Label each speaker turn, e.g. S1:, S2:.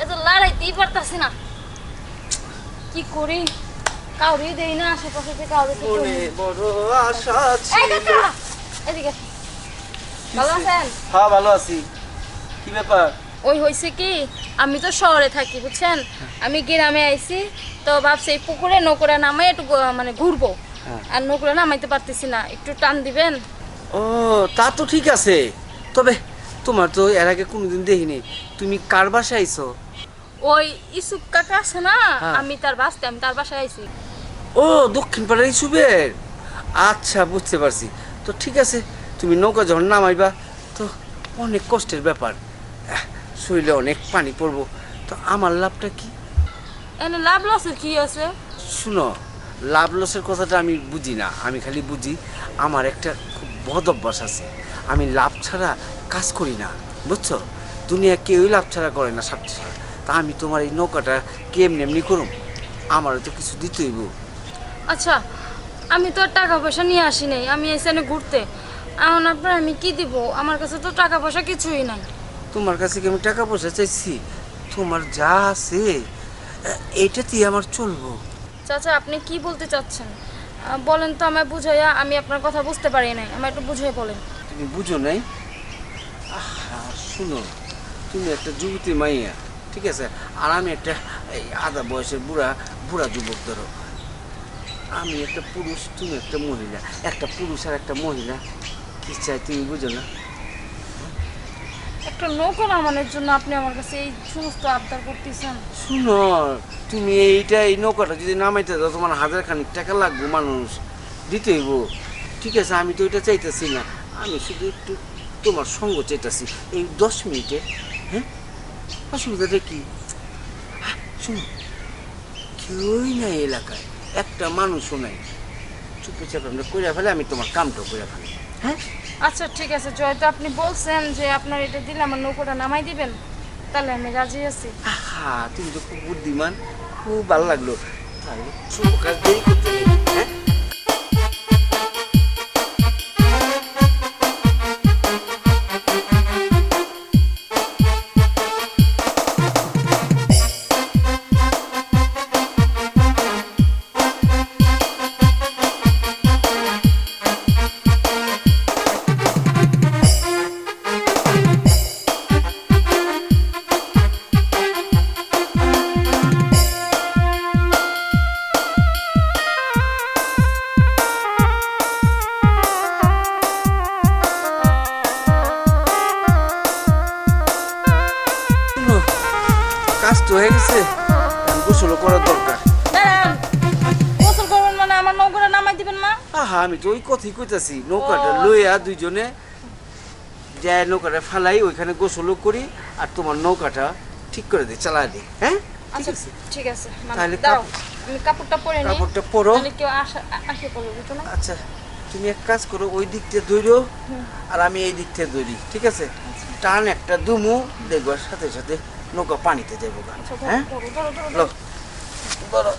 S1: এত লড়াইতেই পারতাছি না, কি করি? কাউরে দেই না আশেপাশে থেকে কাউরে তো
S2: মনে বড় আশা
S1: এই
S2: ছিল।
S1: দেখো এদিকে ভালো আছেন?
S2: হ্যাঁ ভালো আছি। কি ব্যাপার?
S1: ওই হয়েছে কি, আমি তো শহরে থাকি বুঝছেন, আমি গ্রামে আইছি তো ভাবছি এই পুকুরে নৌকোরে নামাই একটু মানে ঘুরবো, আর নৌকোরে নামাইতে পারতেছি না, একটু টান দিবেন?
S2: ও তা তো ঠিক আছে, তবে তোমার তো এর আগে কোনোদিন দেখিনি। তুমি কার বাসায় আইছো?
S1: ওই ইসুক কাকা আছে না,
S2: হ্যাঁ।
S1: আমি তার বাসায় আইছি।
S2: ও দক্ষিণ পাড়ার ইসুবের। আচ্ছা বুঝতে পারছি। তো ঠিক আছে, তুমি নৌকা যখন নামাইবা তো অনেক কষ্টের ব্যাপার, শরীরে অনেক পানি পড়বো। তো আমার লাভটা কি?
S1: এনে লাভ লসের কি আছে?
S2: শুনো, লাভ লসের কথাটা আমি বুঝি না, আমি খালি বুঝি আমার একটা খুব বদ অভ্যাস আছে। আমি লাভ ছাড়া কাজ করি না, বুঝছো? দুনিয়া কেউই লাভ ছাড়া করে না, স্বার্থ ছাড়া। তা আমি তোমার এই নৌকাটা কেমনি এমনি করুম, আমারও তো কিছু দিতেই হইব।
S1: আচ্ছা, আমি তো আর টাকা পয়সা নিয়ে আসি নাই, আমি এখানে ঘুরতে। এখন আপনার আমি কি দিব? আমার কাছে তো টাকা পয়সা কিছুই নাই।
S2: তোমার কাছে কি আমি টাকা পয়সা চাইছি? তোমার যা আছে এইটাতেই আমার চলবো।
S1: চাচা আপনি কি বলতে চাচ্ছেন? বলেন তো আমায় বুঝাইয়া, আমি আপনার কথা বুঝতে পারি নাই, আমায় একটু বুঝাই বলেন।
S2: তুমি বুঝো নাই? আহা, শুনো, তুমি একটা যুবতী মাইয়া, ঠিক আছে, আর আমি একটা এই আধা বয়সের বুড়া বুড়া যুবক। ধরো আমি একটা পুরুষ, তুমি একটা মহিলা, একটা পুরুষ আর একটা মহিলা কি চাই তুমি বুঝো না?
S1: একটা নৌকা নামানোর জন্য আপনি আমার কাছে এই সমস্ত আবদার করতেছেন?
S2: শুনো, তুমি এই নৌকাটা যদি নামাইতে দাও তোমার 1000 খানিক টাকা লাগবে, মানুষ দিতে হইব। ঠিক আছে, আমি তো এটা চাইতেছি না, আমি শুধু একটু তোমার সঙ্গ চাইতেছি এই 10 মিনিটে। হ্যাঁ, অসুবিধাটা কি? শুনো, কেউই নাই এলাকায়, একটা মানুষও নাই, চুপে চাপে আমরা করে ফেলে, আমি তোমার কামটা করে ফেলি। হ্যাঁ
S1: আচ্ছা ঠিক আছে, যেহেতু আপনি বলছেন যে আপনার এটা দিলে আমার নৌকাটা নামাই দিবেন, তাহলে আমি রাজি আছি।
S2: আহা, তুমি তো খুব বুদ্ধিমান, খুব ভালো লাগলো। তাহলে শুভ কাজ দেরি করতে নেই। হ্যাঁ, শুনো, কাজ তো হয়ে গেছে, গোসল করার দরকার।
S1: দাঁড়ান, গোসল করবেন মানে আমার নৌকাটা নামাই দিবেন না?
S2: আহা, আমি তো ওই কথাই কইতাছি, নৌকাটা লইয়া দুইজনে যায় নৌকাটা ফালাই, ওইখানে গোসলও করি, আর তোমার নৌকাটা ঠিক করে দিই, চালা দিই। হ্যাঁ ঠিক
S1: আচ্ছা
S2: আছে,
S1: ঠিক আছে,
S2: তাহলে
S1: দাঁড়াও আমি কাপড়টা পরে নিই।
S2: কাপড়টা পরো।
S1: তাহলে কেউ আসে পড়বে, বুঝছো না?
S2: আচ্ছা, তুমি এক কাজ করো, ওই দিক থেকে দৌড়ো আর আমি এই দিক থেকে দৌড়ি, ঠিক আছে? টান একটা দুমু, দেখবো সাথে সাথে নৌকা পানিতে যাবো।
S1: আচ্ছা,
S2: হ্যাঁ,
S1: ধরো, ধরো, ধরো, ধরো।
S2: লো, ধরো।